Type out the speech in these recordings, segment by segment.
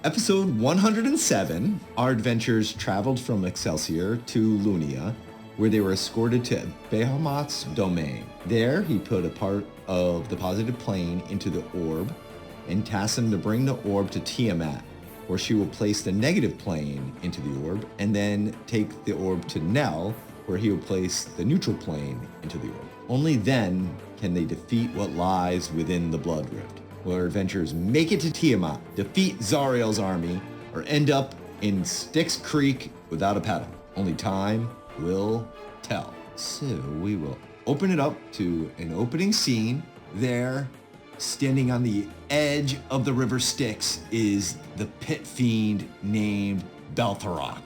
Episode 107, our adventurers traveled from Excelsior to Lunia, where they were escorted to Bahamut's domain. There, he put a part of the positive plane into the orb and tasked him to bring the orb to Tiamat, where she will place the negative plane into the orb and then take the orb to Nell, where he will place the neutral plane into the orb. Only then can they defeat what lies within the Blood Rift. Will our adventurers make it to Tiamat, defeat Zariel's army, or end up in Styx Creek without a paddle? Only time will tell. So we will open it up to an opening scene. There, standing on the edge of the River Styx, is the pit fiend named Baator.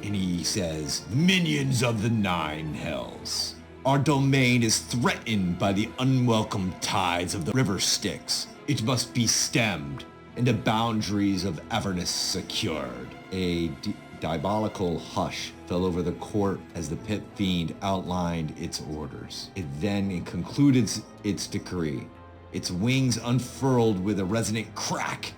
And he says, "Minions of the Nine Hells, our domain is threatened by the unwelcome tides of the River Styx. It must be stemmed and the boundaries of Avernus secured." A diabolical hush fell over the court as the pit fiend outlined its orders. It then concluded its decree. Its wings unfurled with a resonant crack,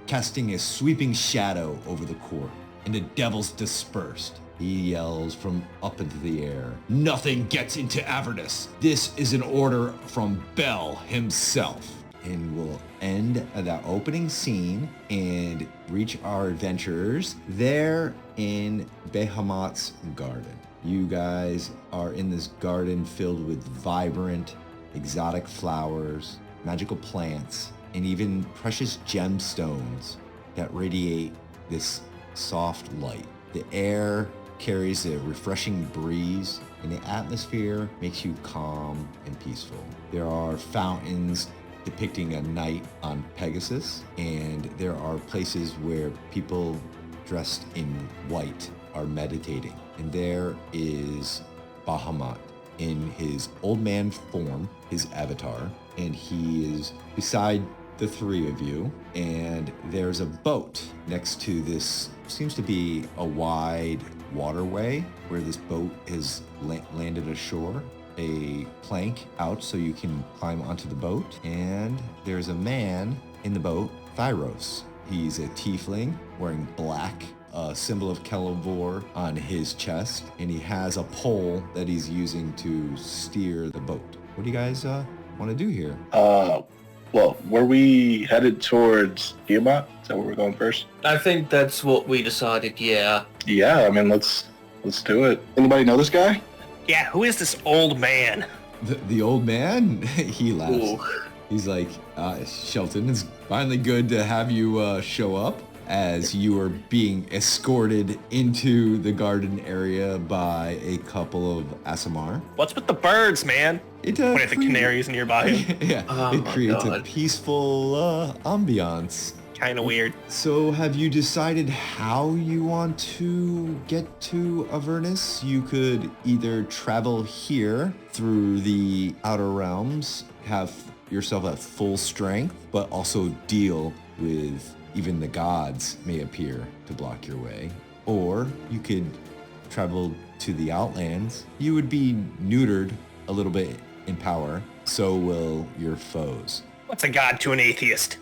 casting a sweeping shadow over the court, and the devils dispersed. He yells from up into the air, "Nothing gets into Avernus. This is an order from Bel himself." And we'll end at that opening scene and reach our adventurers there in Bahamut's garden. You guys are in this garden filled with vibrant, exotic flowers, magical plants, and even precious gemstones that radiate this soft light. The air carries a refreshing breeze, and the atmosphere makes you calm and peaceful. There are fountains depicting a knight on Pegasus, and there are places where people dressed in white are meditating. And there is Bahamut in his old man form, his avatar, and he is beside the three of you, and there's a boat next to this, seems to be a wide waterway where this boat has landed ashore. A plank out so you can climb onto the boat, and there's a man in the boat, Thyros. He's a tiefling wearing black, a symbol of Kelivor on his chest, and he has a pole that he's using to steer the boat. What do you guys want to do here? Well, were we headed towards Tiamat? Is that where we're going first? I think that's what we decided, yeah. Yeah, I mean, let's do it. Anybody know this guy? Yeah, who is this old man? The old man? He laughs. Ooh. He's like, Shelton, it's finally good to have you show up, as you are being escorted into the garden area by a couple of Asimar. What's with the birds, man? It Point at the canaries nearby. Yeah, Oh it my creates a God. peaceful ambiance. Kind of weird. So have you decided how you want to get to Avernus? You could either travel here through the outer realms, have yourself at full strength, but also deal with even the gods may appear to block your way. Or you could travel to the Outlands. You would be neutered a little bit in power. So will your foes. What's a god to an atheist?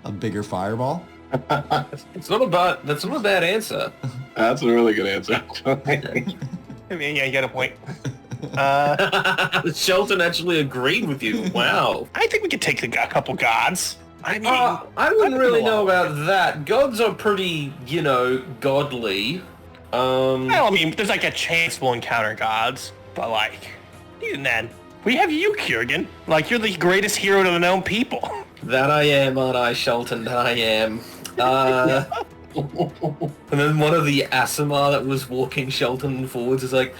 A bigger fireball. That's not a bad answer. That's a really good answer. I mean, yeah, you got a point. Shelton actually agreed with you. Wow. I think we could take a couple gods. I mean, I wouldn't really know about that. Gods are pretty, godly. well, I mean, there's like a chance we'll encounter gods, but like, even then, we have you, Kiergan. Like, you're the greatest hero to the known people. That I am, aren't I, Shelton? That I am. And then one of the Asimar that was walking Shelton forwards is like,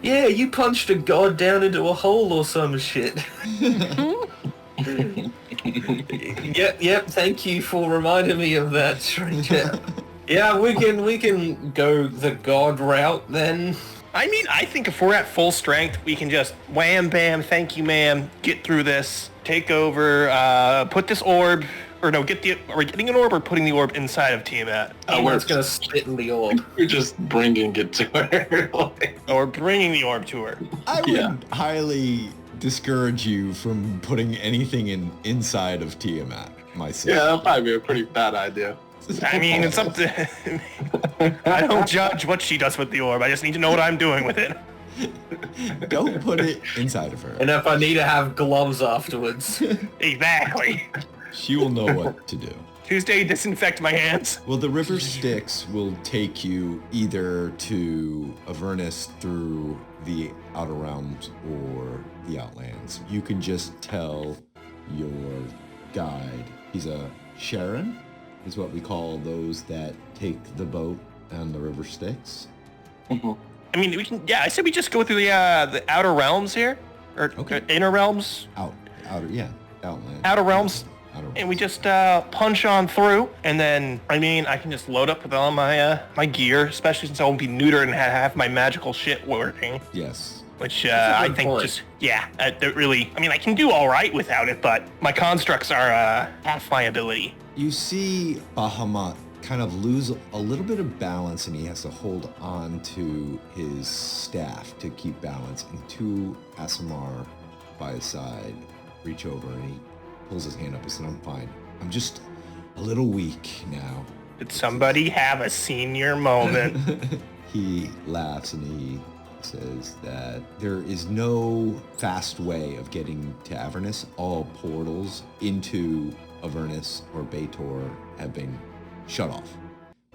yeah, you punched a god down into a hole or some shit. Yep, thank you for reminding me of that, stranger. Yeah, we can go the god route then. I mean, I think if we're at full strength, we can just wham, bam, thank you, ma'am, get through this, take over, put this orb, or no, are we getting an orb or putting the orb inside of Tiamat? We're just gonna spit in the orb. We're just bringing it to her. Or bringing the orb to her. I would highly discourage you from putting anything inside of Tiamat myself. Yeah, that'd probably be a pretty bad idea. I mean, it's up to... I don't judge what she does with the orb. I just need to know what I'm doing with it. Don't put it inside of her. And if I need to have gloves afterwards. Exactly. She will know what to do. Tuesday, disinfect my hands. Well, the River Styx will take you either to Avernus through the Outer Realms or the Outlands. You can just tell your guide. He's a Sharon, is what we call those that take the boat on the River Styx. Mm-hmm. I mean, we can. Yeah, I said we just go through the Outer Realms here, or Inner Realms. Outlands. Outer Realms. Outer And we just punch on through, and then, I mean, I can just load up with all my my gear, especially since I won't be neutered and have my magical shit working. Yes. Which That's a I good think point. just, it really, I mean, I can do all right without it, but my constructs are half my ability. You see Bahamut kind of lose a little bit of balance, and he has to hold on to his staff to keep balance, and two Asimar by his side reach over, and he pulls his hand up and says, I'm fine. I'm just a little weak now. Did somebody have a senior moment? He laughs and he says that there is no fast way of getting to Avernus. All portals into Avernus or Baator have been shut off.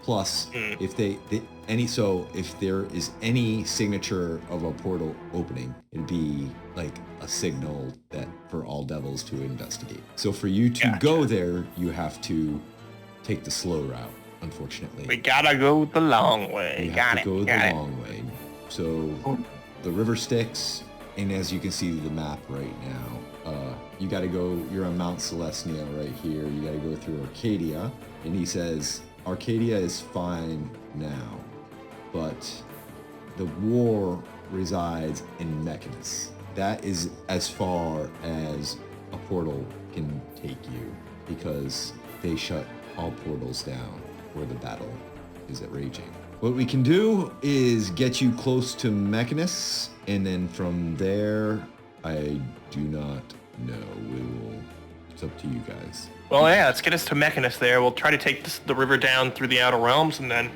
Plus, if if there is any signature of a portal opening, it'd be like a signal that for all devils to investigate. So for you to go there, you have to take the slow route, unfortunately. We gotta go the long way. You Got have to it. go Got the it. long way. So the River Styx, and as you can see the map right now, you got to go. You're on Mount Celestia right here. You got to go through Arcadia, and he says Arcadia is fine now, but the war resides in Mechanus. That is as far as a portal can take you, because they shut all portals down where the battle is at raging. What we can do is get you close to Mechanus, and then from there, I do not know. It's up to you guys. Well, yeah, let's get us to Mechanus there. We'll try to take the river down through the Outer Realms, and then,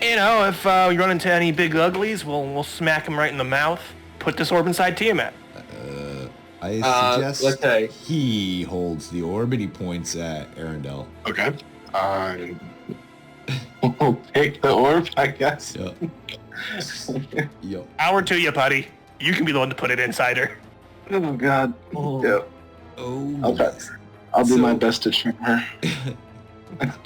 if we run into any big uglies, we'll smack them right in the mouth. Put this orb inside Tiamat. I suggest okay. he holds the orb and he points at Arundel. Okay. We'll take the orb, I guess. Yep. Yep. Power to you, buddy. You can be the one to put it inside her. Oh, God. Oh. Yeah. Oh. I'll do So- my best to train her.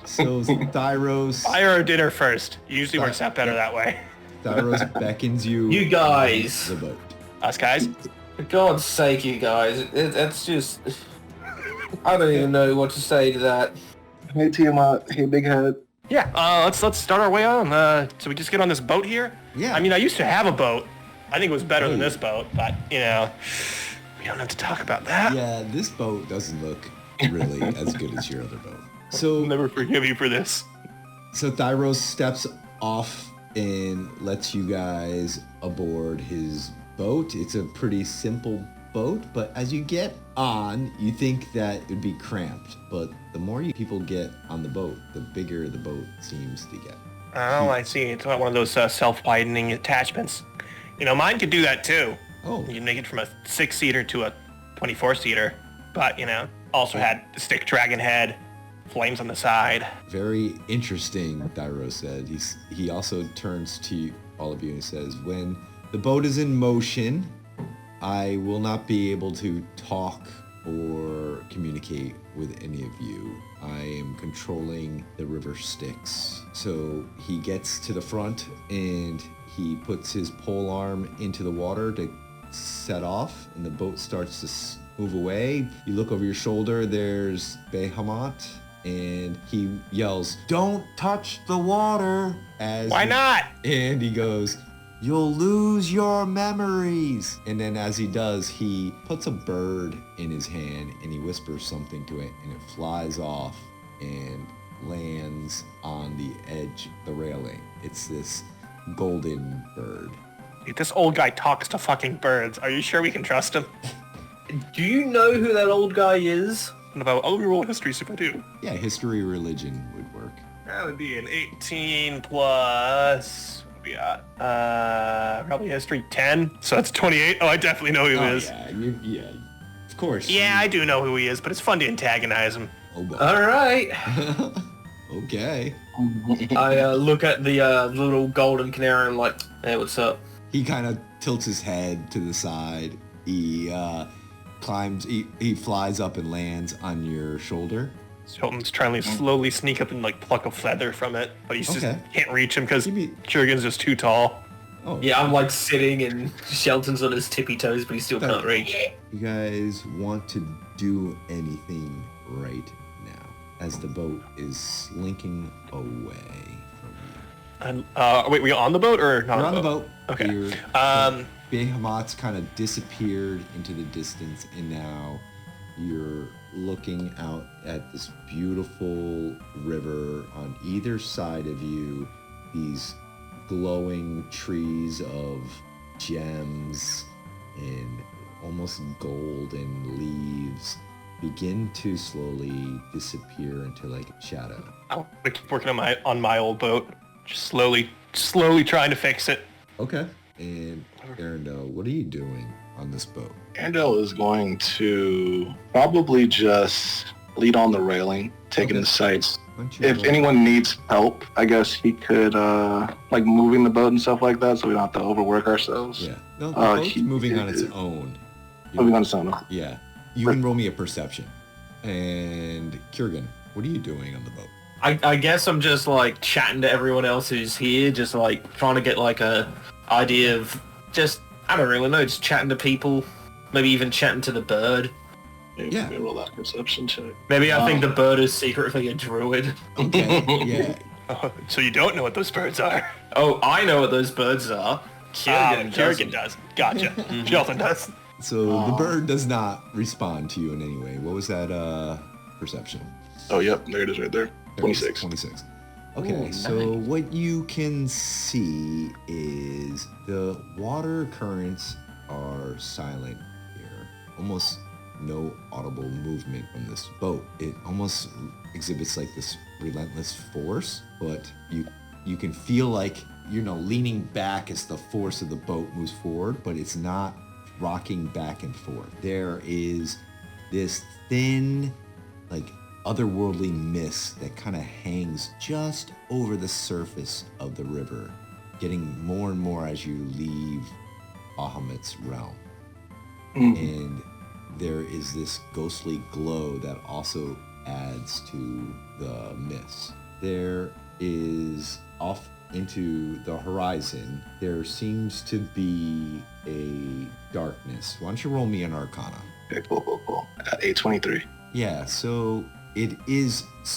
So Thyros Fire our dinner first. Usually works out better that way. beckons you. You guys. The boat. Us guys? For God's sake, you guys. That's just... I don't even know what to say to that. Hey, Tiamat. Hey, Big Head. Yeah. Let's start our way on. So we just get on this boat here. Yeah. I mean, I used to have a boat. I think it was better than this boat, but we don't have to talk about that. Yeah, this boat doesn't look really as good as your other boat. So I'll never forgive you for this. So Thyros steps off and lets you guys aboard his boat. It's a pretty simple boat, but as you get on, you think that it'd be cramped. But the more people get on the boat, the bigger the boat seems to get. Oh, I see. It's not one of those self-widening attachments. Mine could do that too. Oh, You can make it from a 6-seater to a 24-seater, but also had the stick dragon head, flames on the side. very interesting, Thyros said. He also turns to all of you and says, when the boat is in motion, I will not be able to talk or communicate with any of you. I am controlling the River Styx. So he gets to the front and he puts his pole arm into the water to set off, and the boat starts to move away. You look over your shoulder, there's Bahamut, and he yells, "Don't touch the water!" Why not? And he goes, "You'll lose your memories." And then as he does, he puts a bird in his hand and he whispers something to it, and it flies off and lands on the edge of the railing. It's this golden bird. This old guy talks to fucking birds. Are you sure we can trust him? Do you know who that old guy is? I'll roll history if I do. Yeah, history religion would work. That would be an 18 plus. What we got? Probably history 10. So that's 28. Oh, I definitely know who he is. Yeah, of course. Yeah, I do know who he is, but it's fun to antagonize him. Oh, boy. All right. Okay. I look at the little golden canary and I'm like, hey, what's up? He kind of tilts his head to the side. He climbs. He flies up and lands on your shoulder. Shelton's trying to slowly sneak up and like pluck a feather from it, but he just can't reach him because Kurgan's just too tall. Oh. Yeah, I'm like sitting and Shelton's on his tippy toes, but he still can't reach. You guys want to do anything right now as the boat is slinking away from you? Wait, we on the boat or not? You're on the boat. Okay. Behemoth's kind of disappeared into the distance, and now you're looking out at this beautiful river on either side of you. These glowing trees of gems and almost golden leaves begin to slowly disappear into like a shadow. I'm gonna keep working on my old boat, just slowly trying to fix it. Okay. And Arendelle, what are you doing on this boat? Arendelle is going to probably just lead on the railing, taking the sights. If anyone needs help, I guess he could, like moving the boat and stuff like that, so we don't have to overwork ourselves. Yeah. No, the boat's moving on its own. Moving on its own. Yeah. You can roll me a perception. And Kurgan, what are you doing on the boat? I guess I'm just like chatting to everyone else who's here, just like trying to get like a idea of just, I don't really know, just chatting to people, maybe even chatting to the bird. Yeah. Roll that perception check. Maybe I think the bird is secretly a druid. Okay, yeah. So you don't know what those birds are? Oh, I know what those birds are. Kurgan does. Gotcha. Shelton does. So the bird does not respond to you in any way. What was that perception? Oh, yep. There it is right there. 26. 26. Okay, so what you can see is the water currents are silent here. Almost no audible movement from this boat. It almost exhibits like this relentless force, but you can feel like, leaning back as the force of the boat moves forward, but it's not rocking back and forth. There is this thin, like, otherworldly mist that kind of hangs just over the surface of the river, getting more and more as you leave Bahamut's realm. And there is this ghostly glow that also adds to the mist. There is off into the horizon, there seems to be a darkness. Why don't you roll me an Arcana? Okay, cool. At 823. Yeah, so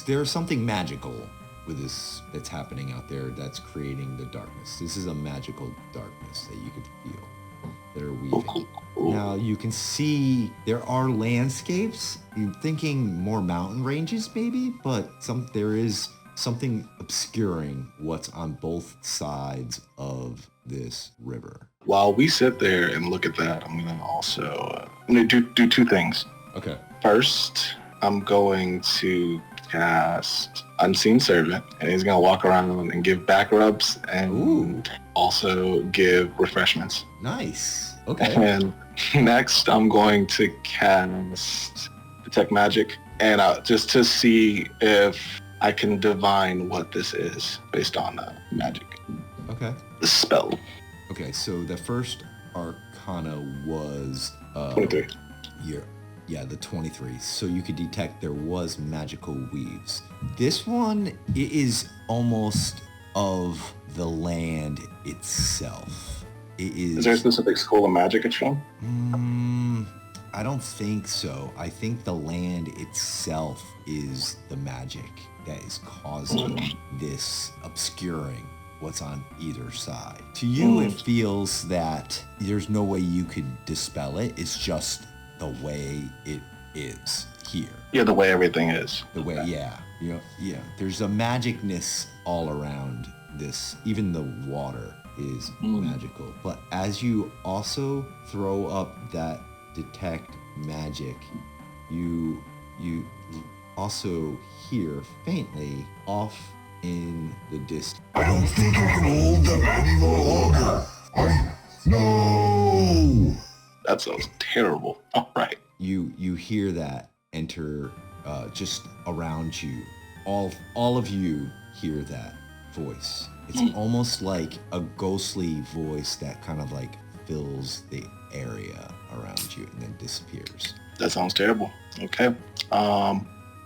there's something magical with this that's happening out there that's creating the darkness. This is a magical darkness that you could feel that are weaving. Now you can see there are landscapes. You're thinking more mountain ranges maybe, but there is something obscuring what's on both sides of this river. While we sit there and look at that, I'm gonna do two things. Okay. First, I'm going to cast Unseen Servant, and he's gonna walk around and give back rubs and also give refreshments. Nice. Okay. And next, I'm going to cast Detect Magic, and just to see if I can divine what this is based on magic. Okay. The spell. Okay, so the first Arcana was 23. The 23. So you could detect there was magical weaves. This one, it is almost of the land itself. It is. Is there a specific school of magic it's from? I don't think so. I think the land itself is the magic that is causing this obscuring what's on either side. To you, it feels that there's no way you could dispel it. It's just the way it is here. Yeah, the way everything is. The way, there's a magicness all around this. Even the water is magical. But as you also throw up that detect magic, you also hear faintly off in the distance. I don't think I can hold them any longer. No! That sounds terrible. All right. You hear that enter just around you. All of you hear that voice. It's almost like a ghostly voice that kind of like fills the area around you and then disappears. That sounds terrible. Okay.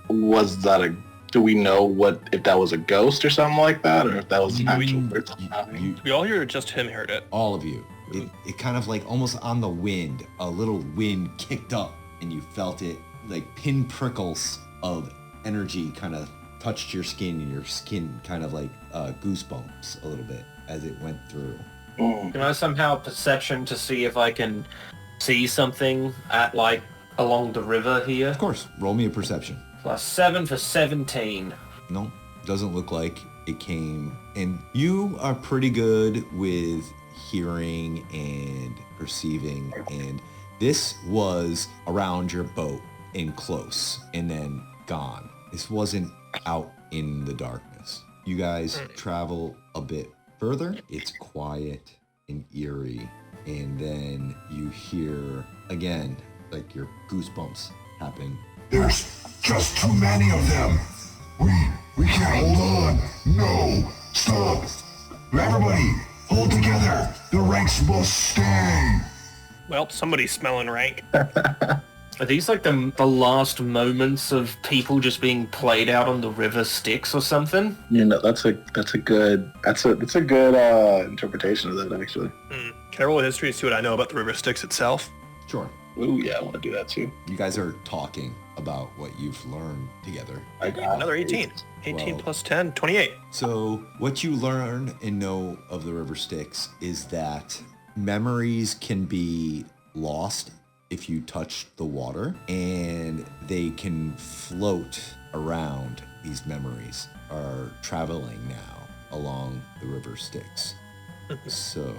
Was that do we know if that was a ghost or something like that, or if that was an actual person? We all hear it, just him heard it. All of you. It kind of like almost on the wind, a little wind kicked up and you felt it like pin prickles of energy kind of touched your skin, and your skin kind of like goosebumps a little bit as it went through. Can I somehow perception to see if I can see something at like along the river here? Of course, roll me a perception. +7 for 17. No, doesn't look like it came. And you are pretty good with hearing and perceiving, and this was around your boat and close and then gone. This wasn't out in the darkness. You guys travel a bit further. It's quiet and eerie, and then you hear again, like your goosebumps happen. There's just too many of them. We can't hold on. No, stop. Everybody, hold together. The ranks must stay. Well, somebody's smelling rank. Are these like the last moments of people just being played out on the River Styx or something? You know, that's a good interpretation of that, actually. Can I roll a history to see what I know about the River Styx itself? Sure. Ooh, yeah, I want to do that too. You guys are talking about what you've learned together. I got Another 18. 18 plus 10, 28. So what you learn and know of the River Styx is that memories can be lost if you touch the water, and they can float around. These memories are traveling now along the River Styx. So,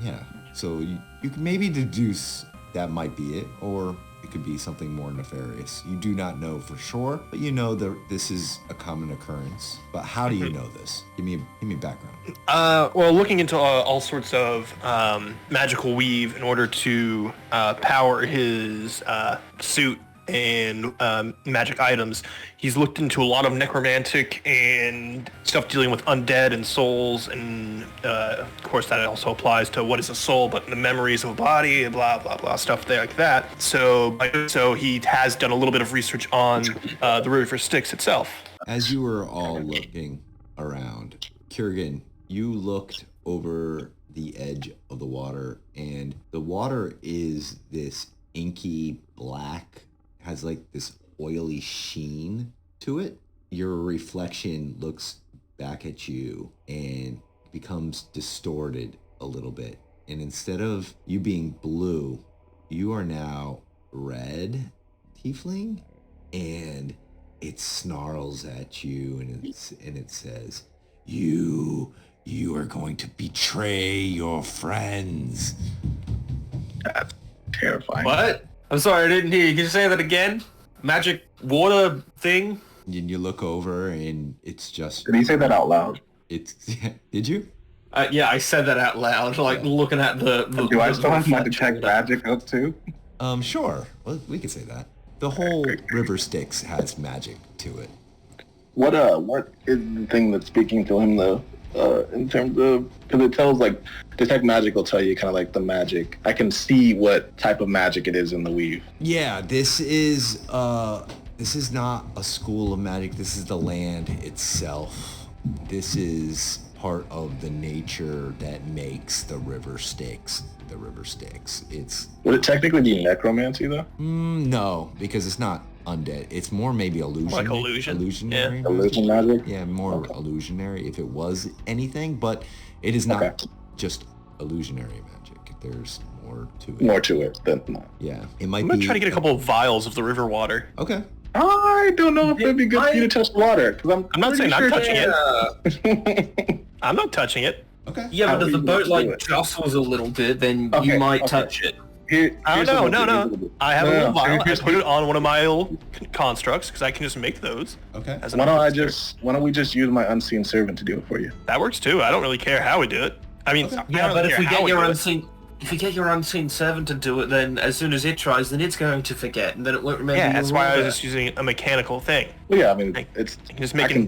yeah. So you can maybe deduce that might be it, or it could be something more nefarious. You do not know for sure, but you know that this is a common occurrence. But how do you know this? Give me background. Well, looking into all sorts of magical weave in order to power his suit and magic items, he's looked into a lot of necromantic and stuff dealing with undead and souls, and of course that also applies to what is a soul, but the memories of a body and blah blah blah stuff there like that. So he has done a little bit of research on the River Styx itself. As you were all looking around, Kurgan, you looked over the edge of the water, and the water is this inky black, has like this oily sheen to it. Your reflection looks back at you and becomes distorted a little bit. And instead of you being blue, you are now red tiefling, and it snarls at you, and it says, You are going to betray your friends. That's terrifying. What? I'm sorry, I didn't hear you. Can you say that again? Magic water thing? And you look over, and it's just... Did he say that out loud? Did you? Yeah, I said that out loud, like looking at the Do I still have my detect magic up too? Sure. Well, we could say that. The whole River Styx has magic to it. What is the thing that's speaking to him though? In terms of, because it tells like detect magic will tell you kind of like the magic. I can see what type of magic it is in the weave. Yeah, this is not a school of magic. This is the land itself. This is part of the nature that makes the River Styx. The River Styx. Would it technically be necromancy though? No, because it's not undead. It's more maybe illusion. Like illusion. Illusionary. Yeah. Illusion magic? Yeah, more illusionary if it was anything, but it is not just illusionary magic. There's more to it. More to it than that. Yeah, it might I'm be. gonna try to get a couple of vials of the river water. Okay. I don't know if it'd be good for you to touch water, because I'm not saying I'm touching it. I'm not touching it. Okay. Yeah, How but if do the you boat do like it? jostles a little bit, then Okay, you might okay. touch it. No. I have a little vial. I put it on one of my little constructs because I can just make those. Okay. Why don't we just use my unseen servant to do it for you? That works too. I don't really care how we do it. I mean, Okay. Yeah, but if we get your unseen servant to do it, then as soon as it tries, then it's going to forget, and then it won't remember. Yeah, that's why I was just using a mechanical thing. Well, yeah, I mean, I can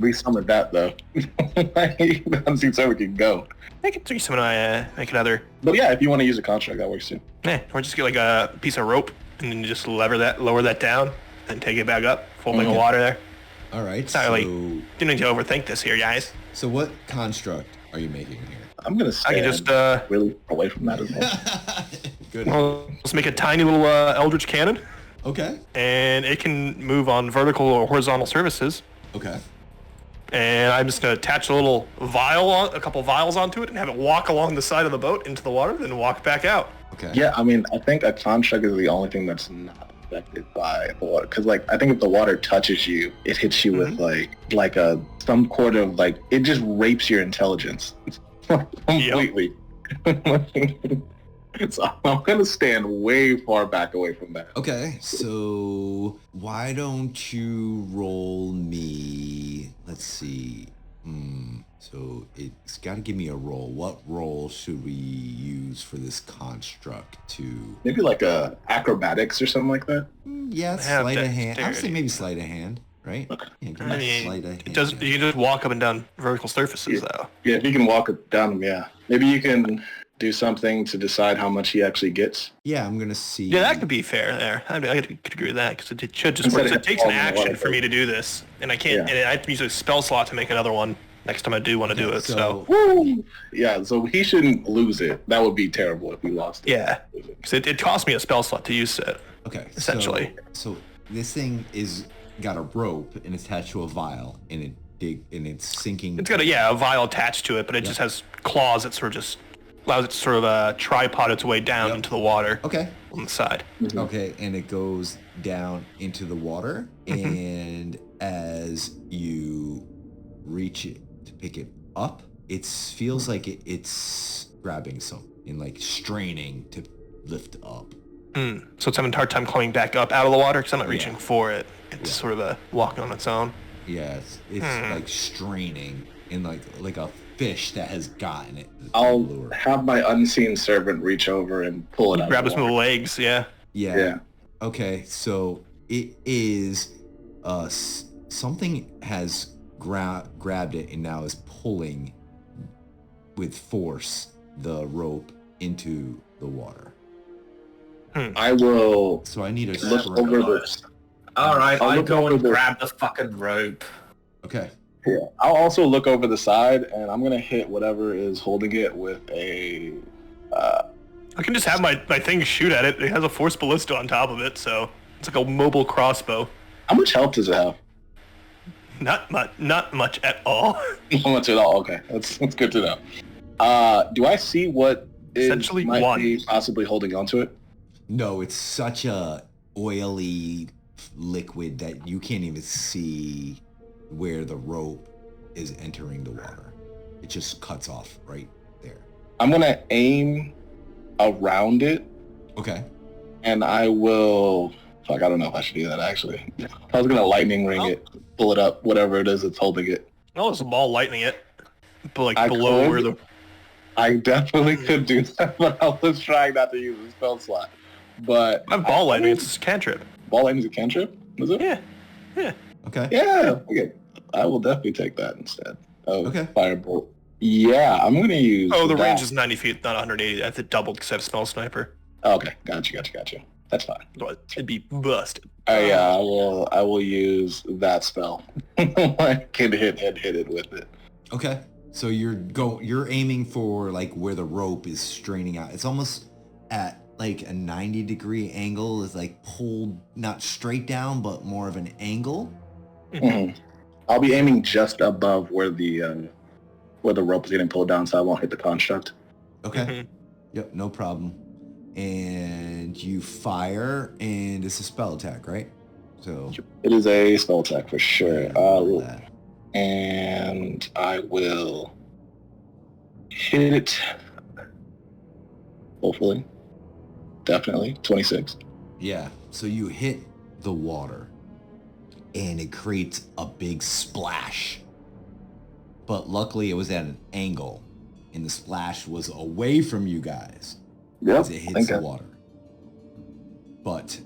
resummon that though. The unseen servant can go. I can do some make another. But yeah, if you want to use a construct, that works too. Yeah, or just get like a piece of rope and then just lower that down, and take it back up. Full thing of water there. All right. It's not really. Didn't need to overthink this here, guys. So what construct are you making here? I'm gonna stand I can just really away from that as well. Good. well, let's make a tiny little eldritch cannon, Okay. and it can move on vertical or horizontal surfaces. Okay. And I'm just gonna attach a couple vials onto it, and have it walk along the side of the boat into the water, then walk back out. Okay. Yeah, I mean, I think a construct is the only thing that's not affected by the water. Because, like, I think if the water touches you, it hits you with like some sort of like it just rapes your intelligence completely. So I'm gonna stand way far back away from that. Okay, so why don't you roll me? Let's see. So it's got to give me a roll. What roll should we use for this construct to? Maybe like a acrobatics or something like that. Yeah, sleight of hand. I would say maybe sleight of hand, right? Okay. Yeah, give me sleight of hand. It does. You can just walk up and down vertical surfaces, though. Yeah, if you can walk down them, yeah. Maybe you can do something to decide how much he actually gets. Yeah, I'm gonna see. Yeah, that could be fair there. I could agree with that because it should just work. It takes an action for me to do this, and I can't. And I have to use a spell slot to make another one next time I do want to do it. So yeah, so he shouldn't lose it. That would be terrible if we lost it. Yeah, because it cost me a spell slot to use it. Okay, essentially. So this thing is got a rope and it's attached to a vial, and it's sinking. It's got a vial attached to it, but it just has claws that sort of just allows it to sort of tripod its way down into the water. Okay. On the side. Mm-hmm. Okay, and it goes down into the water, and as you reach it to pick it up, it feels like it's grabbing something and like straining to lift up. So it's having a hard time coming back up out of the water because I'm not reaching for it. It's sort of walking on its own. Yeah, it's like straining and like a fish that has gotten it. I'll have my unseen servant reach over and pull it out. Grab some of the legs, yeah. Okay, so it is something has grabbed it and now is pulling with force the rope into the water. I will. So I need a look over this. All right, I'll I look go over and the- grab the fucking rope. Okay. Yeah. I'll also look over the side, and I'm gonna hit whatever is holding it with a. I can just have my thing shoot at it. It has a force ballista on top of it, so it's like a mobile crossbow. How much health does it have? Not much at all. Not much at all. Okay, that's good to know. Do I see what Essentially might one. be possibly holding onto it? No, it's such a oily liquid that you can't even see where the rope is entering the water. It just cuts off right there. I'm gonna aim around it. Okay. And I will. Fuck, I don't know if I should do that actually. I was gonna lightning ring it, pull it up, whatever it is that's holding it. Oh, there's a ball lightning it, but like I below could. where the. I definitely could do that, but I was trying not to use the spell slot. But I'm ball lightning. It's a cantrip. Ball lightning is a cantrip, is it? Yeah. Okay. Yeah. Okay. I will definitely take that instead of Okay. firebolt. Yeah, I'm gonna use. Oh, the that. range is 90 feet, not 180. I have to double because I have spell sniper. Okay, gotcha. That's fine. But it'd be busted. Yeah, I will use that spell. I can hit it with it. Okay. So you're aiming for like where the rope is straining out. It's almost at like a 90-degree angle. It's like pulled not straight down, but more of an angle. Mm-hmm. I'll be aiming just above where the rope is getting pulled down, so I won't hit the construct. Okay. Mhm. Yep, no problem. And you fire, and it's a spell attack, right? So It is a spell attack for sure. that. And I will hit it. Hopefully. definitely. 26. Yeah, so you hit the water, and it creates a big splash. But luckily, it was at an angle, and the splash was away from you guys Yep. as it hits the water. But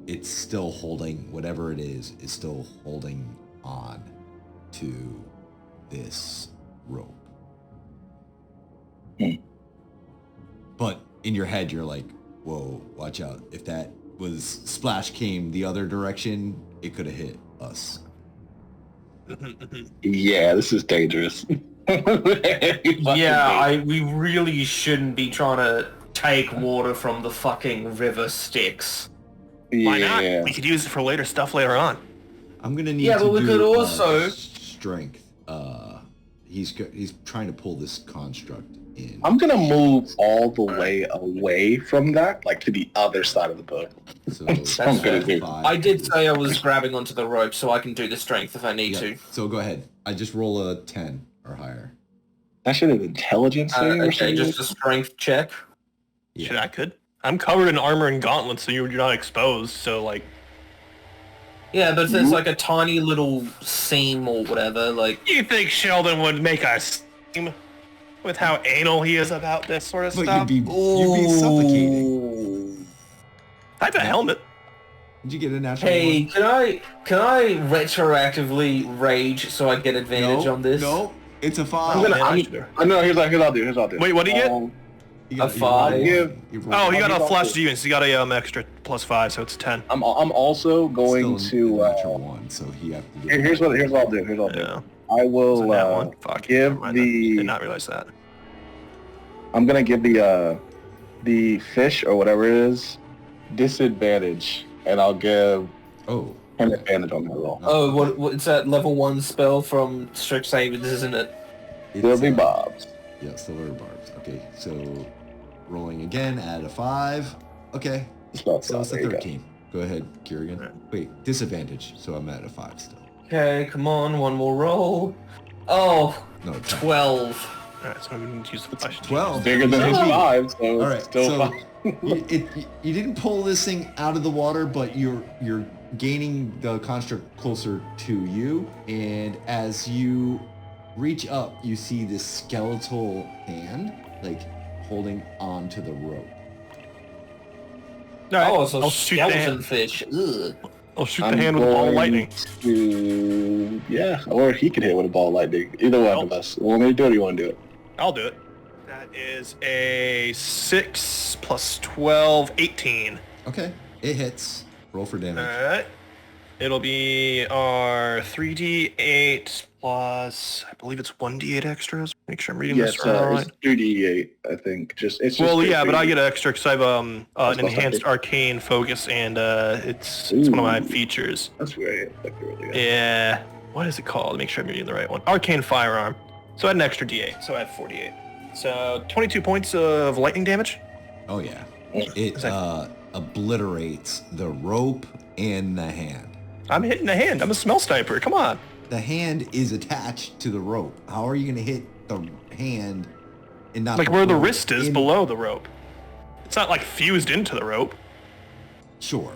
it's still holding, whatever it is still holding on to this rope. But in your head, you're like, whoa, watch out. If that splash came the other direction, it could have hit us. Yeah, this is dangerous. We really shouldn't be trying to take water from the fucking River Styx. Why not? We could use it for later stuff later on. I'm gonna need Yeah, to but we do, could also strength. He's trying to pull this construct in. I'm gonna move all the way away from that, like to the other side of the boat. So That's fair. I did say I was grabbing onto the rope, so I can do the strength if I need to. So go ahead. I just roll a 10 or higher. That should have intelligence thing or Okay, something? just a strength check. Yeah. Shit, I could. I'm covered in armor and gauntlets, so you're not exposed. So like, Yeah, but there's like a tiny little seam or whatever, like... you think Sheldon would make a scene with how anal he is about this sort of But stuff? you'd be suffocating. I have a helmet. Did you get a natural Hey, one? can I retroactively rage so I get advantage on this? No, it's a 5. I'm gonna, here's what I'll do. Wait, what do you get? You got A 5. you roll- Oh, you got I'll a be flash also- demon, so you got a extra +5, so it's 10. I'm also going Still a to. natural 1, so he have to do Here's what I'll do. Yeah. I So will that one. Fuck. give Never mind, I did the. not realize that. I'm gonna give the fish or whatever it is disadvantage, and I'll give Oh, an advantage on that roll. Oh, what's that level 1 spell from Strixhaven, isn't it? There'll be bobs. Yeah, silver barbs. Okay, so rolling again, add a 5. Okay, so it's a 13. Go ahead, Kieran. Wait, disadvantage, so I'm at a 5 still. Okay, come on, one more roll. Oh, No, 12. Alright, so we need to use the flash. 12. Bigger than his 5, so All right, still so 5. you didn't pull this thing out of the water, but you're gaining the construct closer to you, and as you reach up, you see this skeletal hand, like holding on to the rope. Alright, Oh, it's a I'll shoot the skeleton hand. fish. Ugh. I'll shoot the hand with a ball of lightning. Yeah, or he could hit with a ball of lightning. Either one of us. You want me to do it or you want to do it? I'll do it. That is a 6 plus 12, 18. Okay, it hits. Roll for damage. Alright. It'll be our 3d8 plus, I believe it's 1d8 extras. Make sure I'm reading Yeah, this it's right. 3d8, I think. Well, yeah, but I get it. an extra because I have an enhanced arcane focus, and it's one of my features. That's great. That's really good. Yeah. What is it called? Make sure I'm reading the right one. Arcane firearm. So I had an extra d8, so I have 48. So 22 points of lightning damage. Oh yeah, it obliterates the rope and the hand. I'm hitting the hand. I'm a smell sniper. Come on. The hand is attached to the rope. How are you going to hit the hand and not Like where the rope wrist is in- below the rope. It's not like fused into the rope. Sure.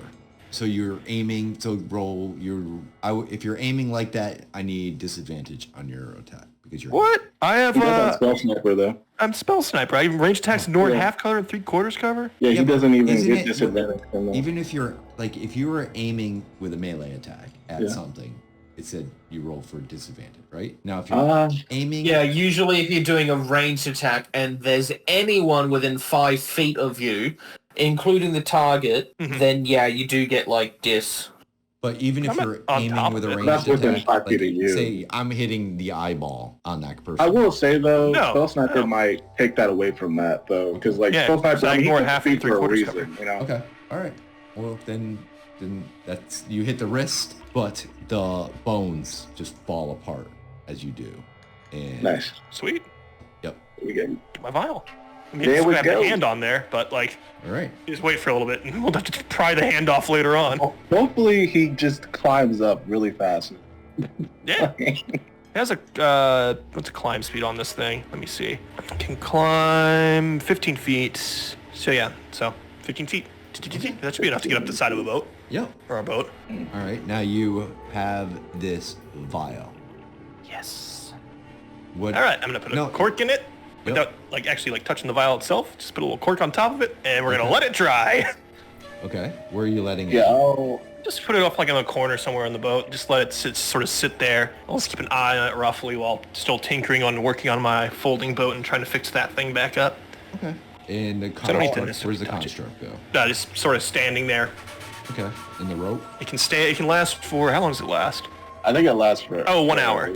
So you're aiming. So roll your. If you're aiming like that, I need disadvantage on your attack because you're. What? I have He does spell sniper though. I'm spell sniper. I have range attacks ignore half cover and 3/4 cover. Yeah, Yeah, he but doesn't even isn't get it- disadvantage from that. Even if you're like, if you were aiming with a melee attack at Yeah. something, it said you roll for disadvantage, right? Now if you're aiming, Yeah, usually if you're doing a ranged attack and there's anyone within 5 feet of you, including the target, then yeah, you do get like dis. but even if I'm you're on aiming top with of a it. ranged That's within attack, 5 feet like, of you. say I'm hitting the eyeball on that person. I will say though, No, spell sniper no. might take that away from that though, because like Yeah, spell sniper, so I I mean, he ignore took half the and feet for a 3/4 reason, cover. you know. Okay. All right. Well, then that's you hit the wrist, but the bones just fall apart as you do. And Nice. Sweet. Yep. We get My vial. I mean, There just we grab go. the hand on there, but like, All right. just wait for a little bit, and we'll have to pry the hand off later on. Hopefully he just climbs up really fast. Yeah. It has a what's the climb speed on this thing? Let me see. Can climb 15 feet. So yeah, so 15 feet. That should be enough to get up the side of a boat. Yep. Or a boat. All right, now you have this vial. Yes. What? All right, I'm gonna put a cork in it without actually touching the vial itself. Just put a little cork on top of it, and we're gonna let it dry. Okay. Where are you letting it? Yeah, I'll... Just put it off in a corner somewhere on the boat. Just let it sit there. I'll just keep an eye on it roughly while still tinkering on working on my folding boat and trying to fix that thing back up. Okay. And the I don't need to construct, necessarily where's the touch it. construct go? Just sort of standing there. Okay. And the rope? It can last for, how long does it last? I think it lasts for... 1 hour.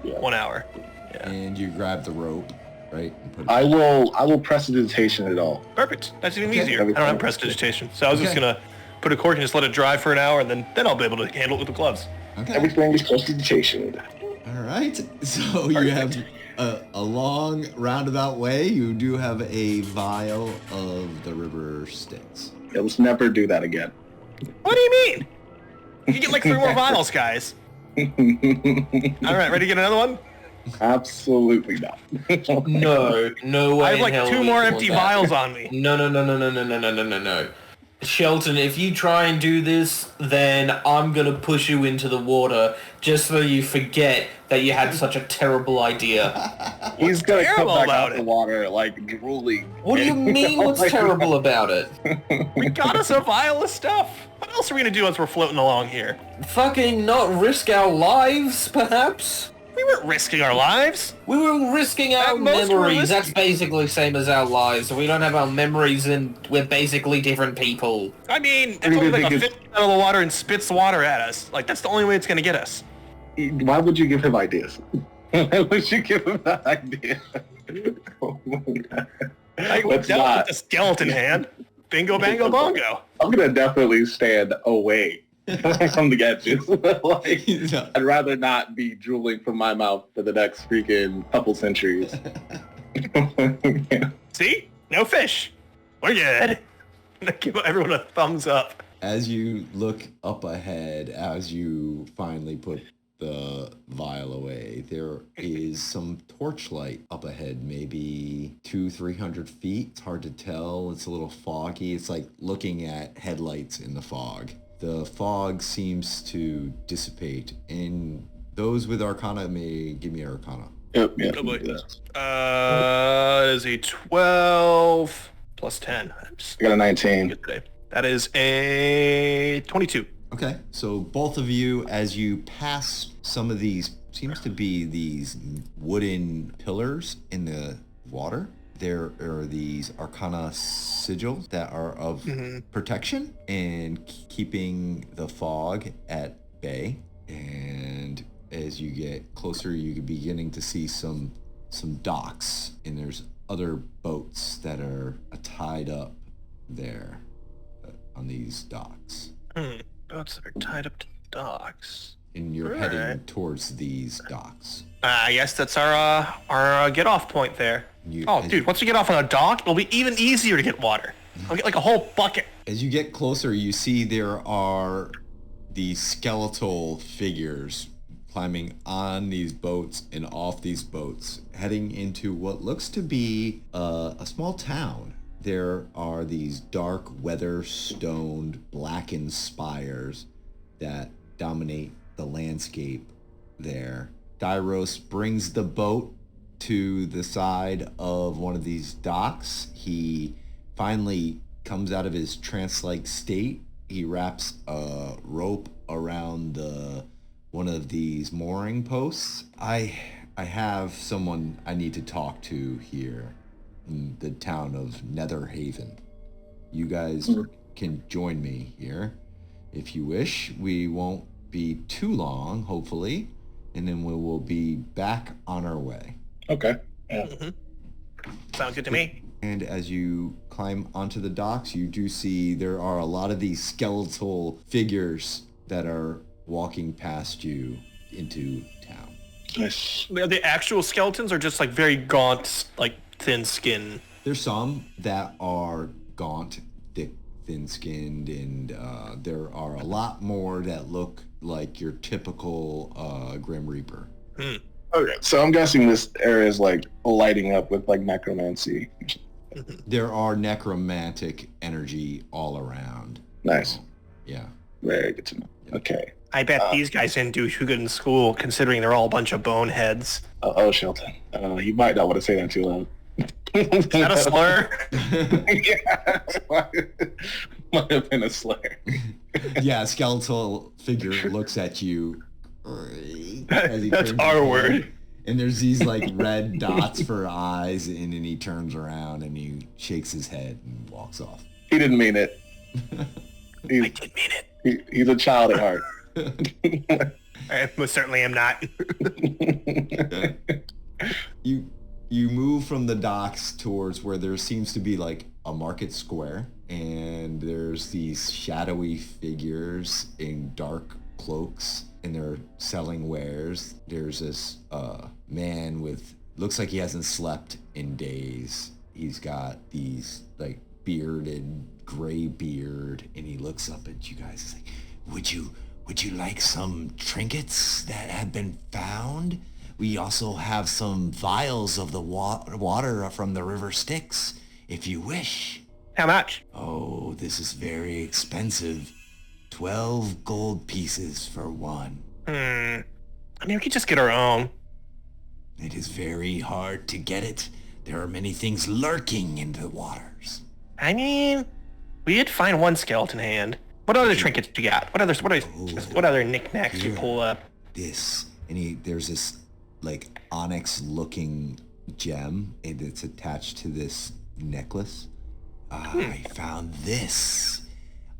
Yeah. 1 hour. Yeah. And you grab the rope, right? And put it I will prestidigitation it all. Perfect. That's even Okay. easier. I don't have prestidigitation. So I was just Okay. gonna put a cork and just let it dry for an hour, and then I'll be able to handle it with the gloves. Okay. Everything is prestidigitation. All right. So you have a long roundabout way. You do have a vial of the River Styx. Yeah, let's never do that again. What do you mean? You can get 3 more vials, guys. All right, ready to get another one? Absolutely not. No way. I have in hell 2 we more want empty that. vials on me. No. Shelton, if you try and do this, then I'm gonna push you into the water just so you forget that you had such a terrible idea. He's gonna come terrible back about out the it? water drooling. What do you mean what's terrible about it? We got us a vial of stuff. What else are we gonna do as we're floating along here? Fucking not risk our lives, perhaps? We weren't risking our lives. We were risking our At most, we're memories. risking- That's basically same as our lives. We don't have our memories and we're basically different people. I mean, it's What do you only think a is- fish out of the water and spits the water at us. That's the only way it's gonna get us. Why would you give him ideas? Why would you give him that idea? Oh my God. I Let's dealt not. with the skeleton hand. Bingo, bango, bongo. I'm gonna definitely stand away from the edges. I'd rather not be drooling from my mouth for the next freaking couple centuries. See? No fish. We're good. Give everyone a thumbs up. As you look up ahead, as you finally put the vial away, there is some torchlight up ahead, maybe 200-300 feet. It's hard to tell. It's a little foggy. It's like looking at headlights in the fog. The fog seems to dissipate, and those with Arcana may give me Arcana. Yep, yeah. Oh boy. It is a 12 plus 10. I'm just I got a 19. good today. That is a 22. Okay, so both of you, as you pass some of these, seems to be these wooden pillars in the water. There are these Arcana sigils that are of protection and keeping the fog at bay. And as you get closer, you could be beginning to see some docks, and there's other boats that are tied up there on these docks. Boats that are tied up to the docks. And you're heading towards these docks. I guess that's our get-off point there. Dude, once we get off on a dock, it'll be even easier to get water. I'll get a whole bucket. As you get closer, you see there are these skeletal figures climbing on these boats and off these boats, heading into what looks to be a small town. There are these dark, weather-stoned, blackened spires that dominate the landscape there. Dairos brings the boat to the side of one of these docks. He finally comes out of his trance-like state. He wraps a rope around one of these mooring posts. I have someone I need to talk to here in the town of Netherhaven. You guys can join me here if you wish. We won't be too long, hopefully, and then we will be back on our way. Okay. Yeah. Sounds good to me. And as you climb onto the docks, you do see there are a lot of these skeletal figures that are walking past you into town. Nice. Are the actual skeletons or just very gaunt, thin skin? There's some that are gaunt, thick, thin-skinned, and there are a lot more that look like your typical Grim Reaper. Okay, so I'm guessing this area is lighting up with necromancy. There are necromantic energy all around. Nice. Yeah. Very good to know. Okay. I bet these guys didn't do too good in school, considering they're all a bunch of boneheads. Shelton. You might not want to say that too loud. Is that a slur? Yeah. Might have been a slur. Yeah, a skeletal figure looks at you. As he That's turns our around, word. And there's these like red dots for eyes, and then he turns around and he shakes his head and walks off. He didn't mean it. I did mean it. He's a child at heart. I most certainly am not. You move from the docks towards where there seems to be like a market square, and there's these shadowy figures in dark cloaks, and they're selling wares. There's this man with, looks like he hasn't slept in days. He's got these like bearded gray beard, and he looks up at you guys. He's like, would you like some trinkets that have been found? We also have some vials of the water from the River Styx, if you wish. How much? Oh, this is very expensive. 12 gold pieces for one. I mean, we could just get our own. It is very hard to get it. There are many things lurking in the waters. I mean, we did find one skeleton hand. What other trinkets do you got? What other knickknacks do you pull up? This, and there's this like onyx-looking gem, and it's attached to this necklace. I found this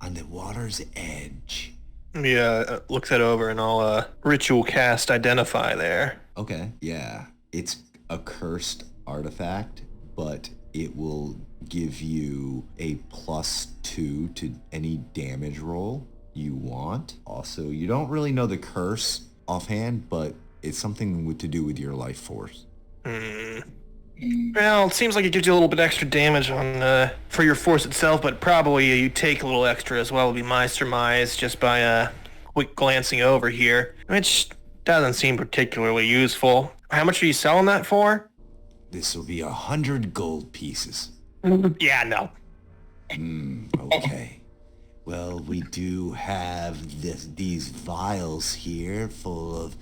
on the water's edge. Yeah, looks that over and I'll ritual cast identify there. Okay, yeah. It's a cursed artifact, but it will give you a +2 to any damage roll you want. Also, you don't really know the curse offhand, but it's something to do with your life force. Well, it seems like it gives you a little bit extra damage on for your force itself, but probably you take a little extra as well, would be my surmise, just by quick glancing over here, which doesn't seem particularly useful. How much are you selling that for? This will be 100 gold pieces. Yeah, no. Okay. Well, we do have these vials here full of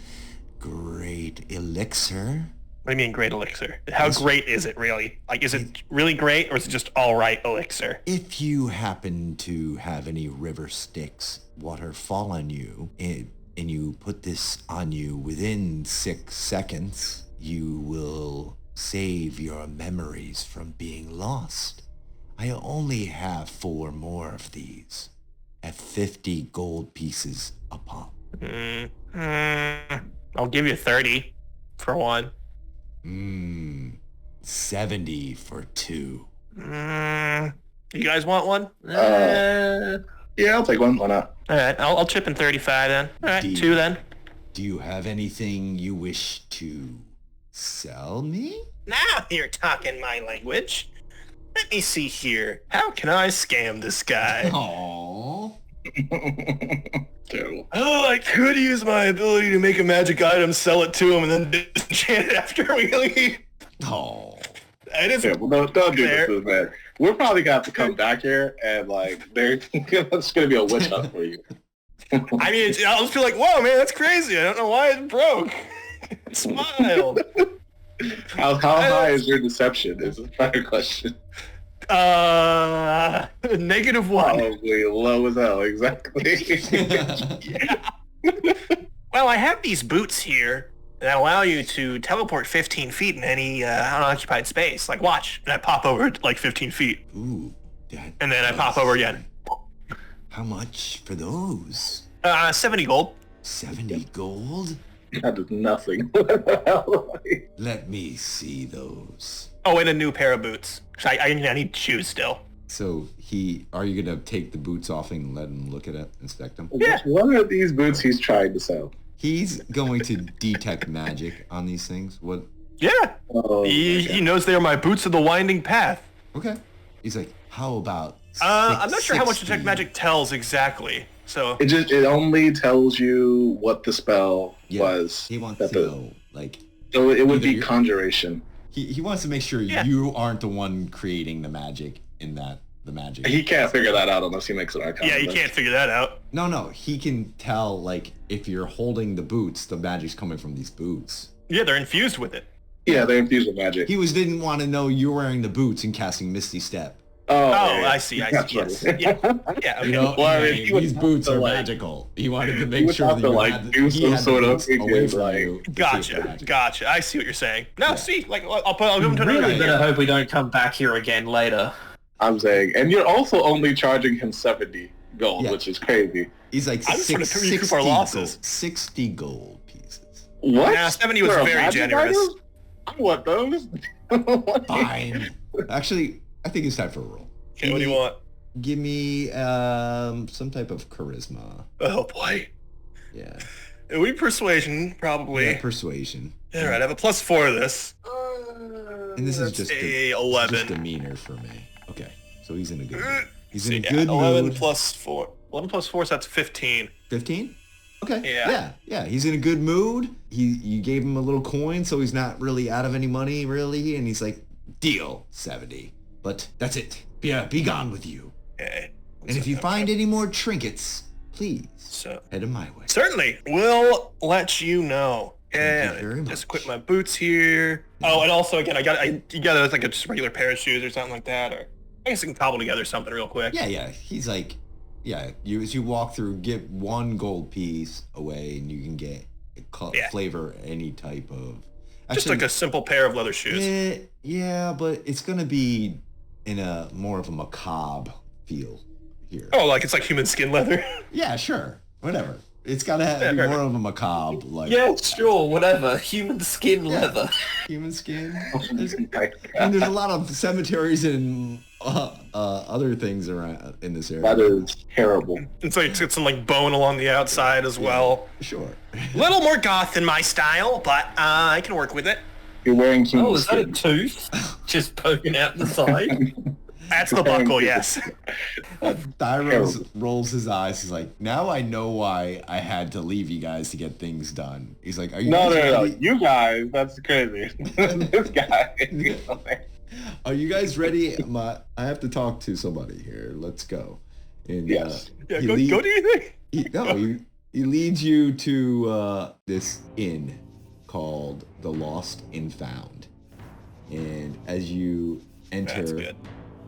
great elixir. What do you mean great elixir? How great is it really? Like, is it really great, or is it just all right elixir? If you happen to have any River Styx water fall on you, and you put this on you within 6 seconds, you will save your memories from being lost. I only have 4 more of these at 50 gold pieces a pop. I'll give you 30 for one. 70 for 2. You guys want one? Yeah, I'll take one. Why not? All right, I'll chip in 35 then. All right, 2 then. Do you have anything you wish to sell me? Now you're talking my language. Let me see here. How can I scam this guy? Aww. Terrible. Oh, I could use my ability to make a magic item, sell it to him, and then disenchant it after we leave. Oh. It is Terrible. Don't do this to us, man. We're probably gonna have to come back here and like it's gonna be a witch hunt for you. I mean, I'll just be like, whoa, man, that's crazy. I don't know why it broke. It smiled. How high is your deception is a better question. -1. Probably low as hell, exactly. Yeah. Well, I have these boots here that allow you to teleport 15 feet in any unoccupied space. Like, watch, and I pop over like 15 feet. Ooh. And then I pop over again. How much for those? 70 gold. 70 gold? That is nothing. Let me see those. Oh, and a new pair of boots. So I need shoes still. So are you gonna take the boots off and let him look at it, inspect them? Yeah. What are these boots he's trying to sell? He's going to detect magic on these things. What? Yeah. Oh, He knows they are my boots of the winding path. Okay. He's like, how about? I'm not sure how much 60? detect magic tells exactly. So it only tells you what the spell was. He wants to know, like. So it would be either conjuration. He wants to make sure you aren't the one creating the magic the magic. He can't figure that out unless he makes an Arcana. Yeah, you can't figure that out. No, he can tell, like, if you're holding the boots, the magic's coming from these boots. Yeah, they're infused with it. Yeah, they infuse with magic. He didn't want to know you're wearing the boots and casting Misty Step. Oh, I see. That's Yes. right. Yeah. Yeah. Okay. You know, Well, I mean, he would these have boots to, are like- magical. He wanted to make would sure have that to, you like, had, do he some had sort the of boots away figure, from like- you. to see the magic. Gotcha. I see what you're saying. No, Yeah. see, like I'll give him to Really another better guy. hope we don't come back here again later. I'm saying, and you're also only charging him 70 gold, Yeah. which is crazy. He's like I'm just trying to cover you for our 60 losses. gold, 60 gold pieces. What? Nah, 70 was For a very magic generous. item? I want those. Fine. Actually, I think it's time for a roll. Okay, what do you want? Give me some type of charisma. Oh boy. Yeah. It would be persuasion, probably. Yeah, persuasion. All right, I have a +4 to this. And this is That's just a just 11. demeanor for me. Okay, so he's in a good mood. He's in a Yeah, good 11 mood. plus 4. 11 plus 4, so that's 15. 15? Okay. Yeah. Yeah. He's in a good mood. You gave him a little coin, so he's not really out of any money, really. And he's like, deal, 70. But that's it. Be gone with you. Okay. And if you find any more trinkets, please So, head in my way. certainly, we'll let you know. Thank you Yeah, very just much. equip my boots here. Oh, and also, again, you got like a just regular pair of shoes or something like that, or I guess I can cobble together something real quick. Yeah. He's like, yeah. As you walk through, get one gold piece away, and you can get flavor any type of. Just like a simple pair of leather shoes. Yeah, but it's gonna be in a more of a macabre feel here. Oh, like it's like human skin leather. Yeah, sure, whatever. It's gotta be fair more of a macabre, like Yeah, sure, whatever. Human skin leather. human skin. There's, Like, and there's a lot of cemeteries and other things around in this area. that is terrible. It's like it's got some like bone along the outside as well. Sure. A little more goth than my style, but I can work with it. You're wearing human Oh, is that a skin. tooth? Just poking out the side? That's the buckle, yes. Thyros rolls his eyes. He's like, now I know why I had to leave you guys to get things done. He's like, are you No. guys ready? You guys, that's crazy. This guy. Are you guys ready? I have to talk to somebody here. Let's go. And, Yes. Yeah, he go lead- do you think? he leads you to this inn called the Lost and Found. And as you That's enter good.